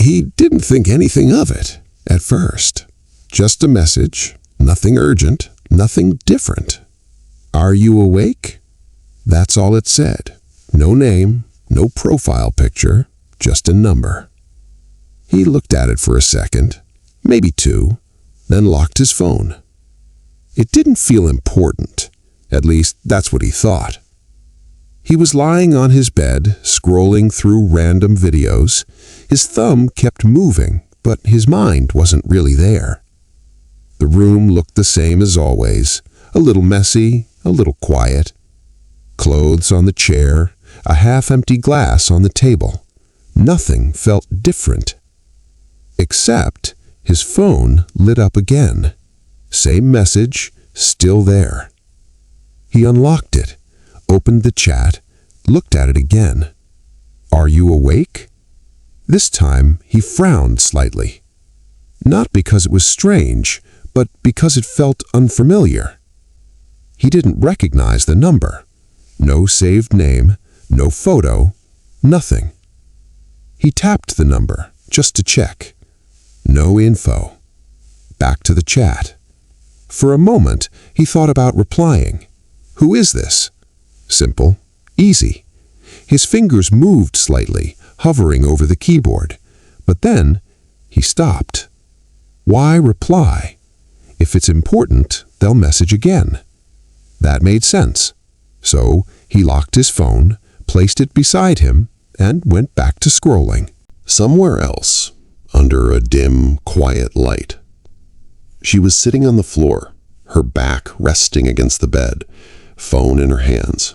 He didn't think anything of it at first. Just a message, nothing urgent, nothing different. Are you awake? That's all it said. No name, no profile picture, just a number. He looked at it for a second, maybe two, then locked his phone. It didn't feel important. At least, that's what he thought. He was lying on his bed, scrolling through random videos. His thumb kept moving, but his mind wasn't really there. The room looked the same as always, a little messy, a little quiet. Clothes on the chair, a half-empty glass on the table. Nothing felt different. Except his phone lit up again. Same message, still there. He unlocked it, opened the chat, looked at it again. Are you awake? This time he frowned slightly. Not because it was strange, but because it felt unfamiliar. He didn't recognize the number. No saved name, no photo, nothing. He tapped the number just to check. No info. Back to the chat. For a moment, he thought about replying. Who is this? Simple, easy. His fingers moved slightly, hovering over the keyboard. But then, he stopped. Why reply? If it's important, they'll message again. That made sense. So, he locked his phone, placed it beside him, and went back to scrolling. Somewhere else, under a dim, quiet light. She was sitting on the floor, her back resting against the bed, phone in her hands.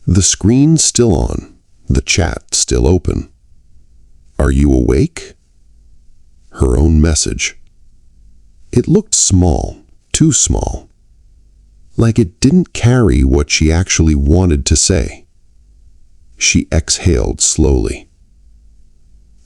The screen still on, the chat still open. Are you awake? Her own message. It looked small, too small. Like it didn't carry what she actually wanted to say. She exhaled slowly.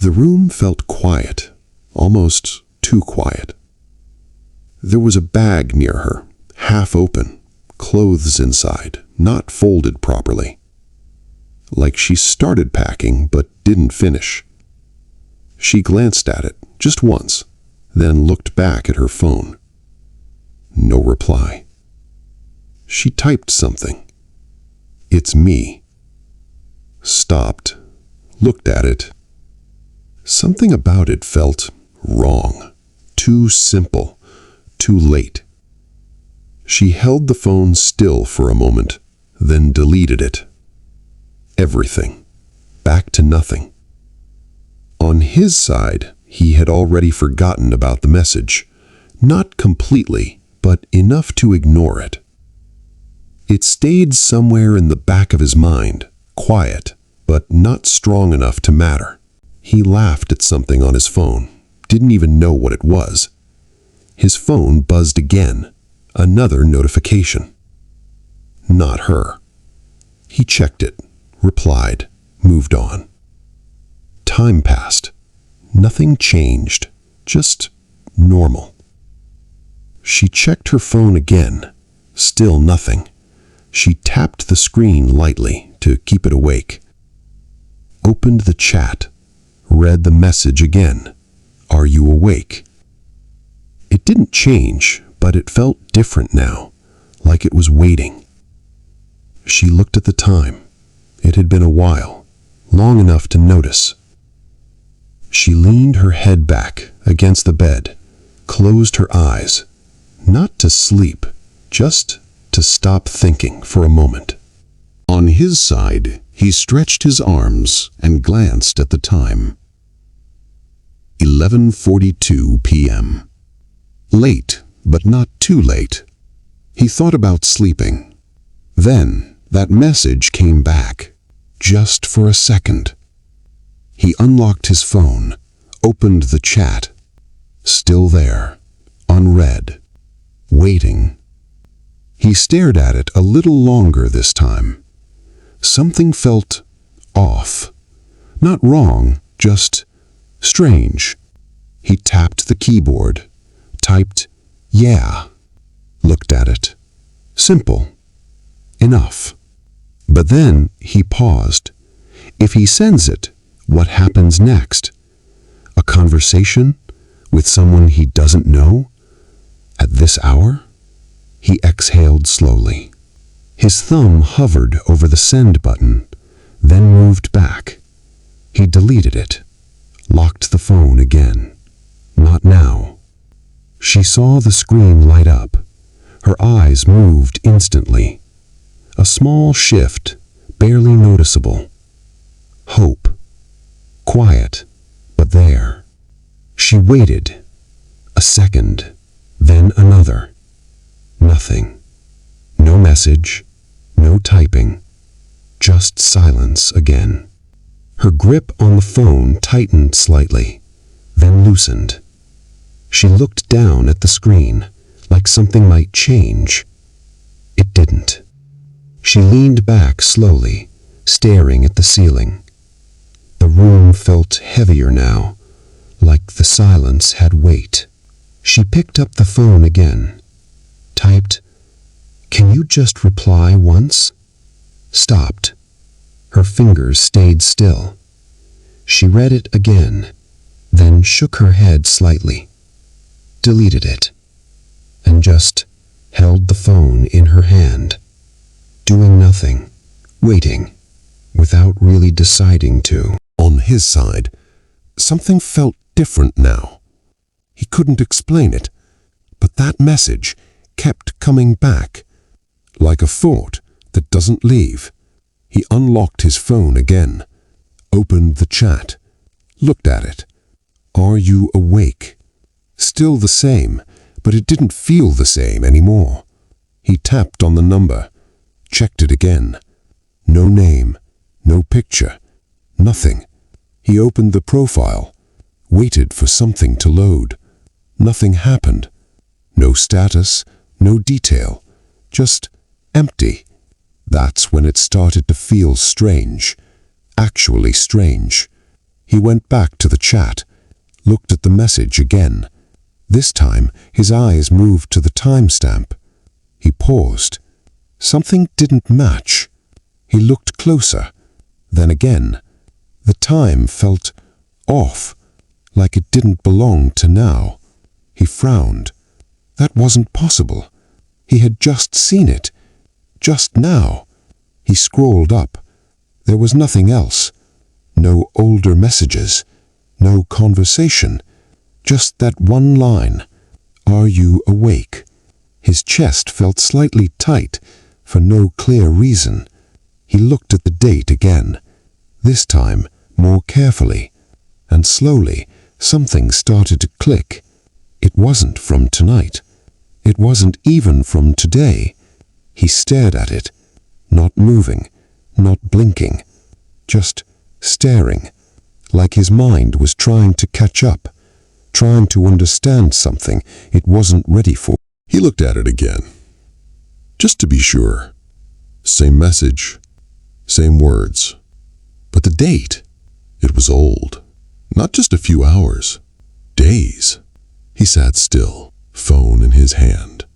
The room felt quiet, almost too quiet. There was a bag near her, half open, clothes inside, not folded properly. Like she started packing but didn't finish. She glanced at it just once, then looked back at her phone. No reply. She typed something. It's me. Stopped, looked at it. Something about it felt wrong, too simple, too late. She held the phone still for a moment, then deleted it. Everything. Back to nothing. On his side, he had already forgotten about the message. Not completely, but enough to ignore it. It stayed somewhere in the back of his mind, quiet, but not strong enough to matter. He laughed at something on his phone, didn't even know what it was. His phone buzzed again, another notification. Not her. He checked it, replied, moved on. Time passed. Nothing changed, just normal. She checked her phone again, still nothing. She tapped the screen lightly to keep it awake. Opened the chat, read the message again. Are you awake? It didn't change, but it felt different now, like it was waiting. She looked at the time. It had been a while, long enough to notice. She leaned her head back against the bed, closed her eyes, not to sleep, just to stop thinking for a moment. On his side, he stretched his arms and glanced at the time. 11:42 p.m. Late, but not too late. He thought about sleeping. Then, that message came back, just for a second. He unlocked his phone, opened the chat. Still there, unread, waiting. He stared at it a little longer this time. Something felt off. Not wrong, just strange. He tapped the keyboard, typed, "Yeah," looked at it. Simple. Enough. But then he paused. If he sends it, what happens next? conversation with someone he doesn't know? At this hour? He exhaled slowly. His thumb hovered over the send button, then moved back. He deleted it, locked the phone again. Not now. She saw the screen light up. Her eyes moved instantly. A small shift, barely noticeable. Hope. Quiet, but there. She waited. A second, then another. Nothing. No message, no typing. Just silence again. Her grip on the phone tightened slightly, then loosened. She looked down at the screen, like something might change. It didn't. She leaned back slowly, staring at the ceiling. The room felt heavier now, like the silence had weight. She picked up the phone again, typed, "Can you just reply once?" Stopped. Her fingers stayed still. She read it again, then shook her head slightly, deleted it, and just held the phone in her hand, doing nothing, waiting, without really deciding to. On his side, something felt different now. He couldn't explain it, but that message kept coming back, like a thought that doesn't leave. He unlocked his phone again, opened the chat, looked at it. "Are you awake?" Still the same, but it didn't feel the same anymore. He tapped on the number, checked it again. No name, no picture, nothing. He opened the profile, waited for something to load. Nothing happened. No status, no detail, just empty. That's when it started to feel strange, actually strange. He went back to the chat, looked at the message again. This time, his eyes moved to the timestamp. He paused. Something didn't match. He looked closer. Then again, the time felt off, like it didn't belong to now. He frowned. That wasn't possible. He had just seen it. Just now. He scrolled up. There was nothing else. No older messages. No conversation. Just that one line. "Are you awake?" His chest felt slightly tight for no clear reason. He looked at the date again. This time, more carefully. And slowly, something started to click. It wasn't from tonight. It wasn't even from today. He stared at it, not moving, not blinking, just staring, like his mind was trying to catch up, trying to understand something it wasn't ready for. He looked at it again, just to be sure. Same message, same words. But the date, it was old. Not just a few hours, days. He sat still, phone in his hand,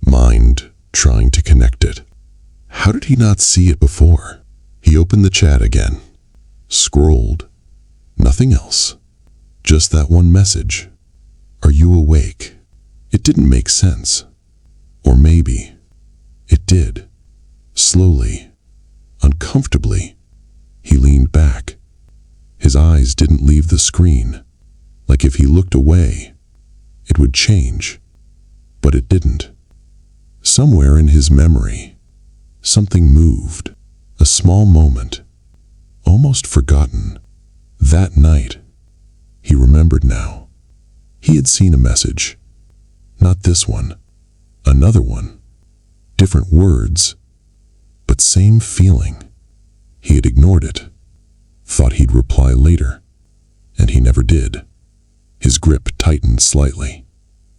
mind trying to connect it. How did he not see it before? He opened the chat again, scrolled. Nothing else. Just that one message. "Are you awake?" It didn't make sense. Or maybe it did. Slowly, uncomfortably, he leaned back. His eyes didn't leave the screen, like if he looked away, it would change. But it didn't. Somewhere in his memory, something moved. A small moment, almost forgotten. That night, he remembered now. He had seen a message. Not this one. Another one. Different words, but same feeling. He had ignored it. Thought he'd reply later, and he never did. His grip tightened slightly.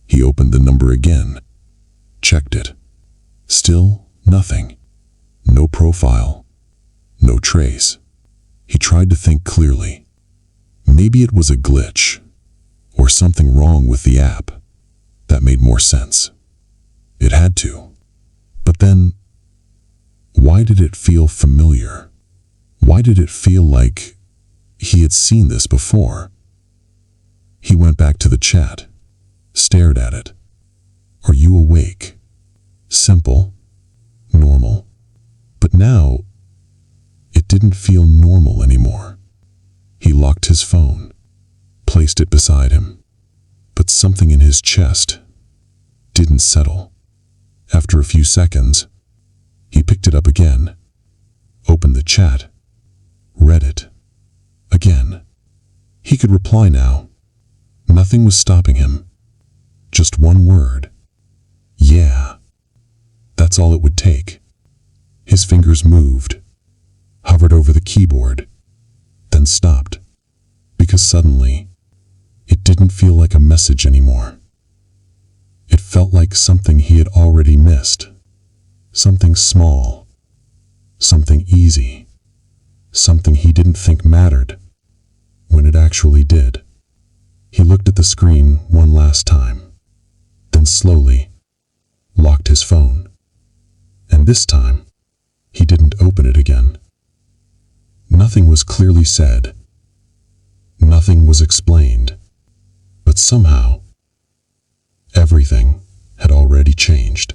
He opened the number again, checked it. Still nothing. No profile. No trace. He tried to think clearly. Maybe it was a glitch, or something wrong with the app. That made more sense. It had to. But then, why did it feel familiar? Why did it feel like he had seen this before? He went back to the chat, stared at it. Are you awake? Simple, normal. But now, it didn't feel normal anymore. He locked his phone, placed it beside him. But something in his chest didn't settle. After a few seconds, he picked it up again, opened the chat, read it. Again. He could reply now. Nothing was stopping him. Just one word. Yeah. That's all it would take. His fingers moved, hovered over the keyboard, then stopped, because suddenly, it didn't feel like a message anymore. It felt like something he had already missed. Something small. Something easy. Something he didn't think mattered, when it actually did. He looked at the screen one last time, then slowly locked his phone. And this time, he didn't open it again. Nothing was clearly said. Nothing was explained. But somehow, everything had already changed.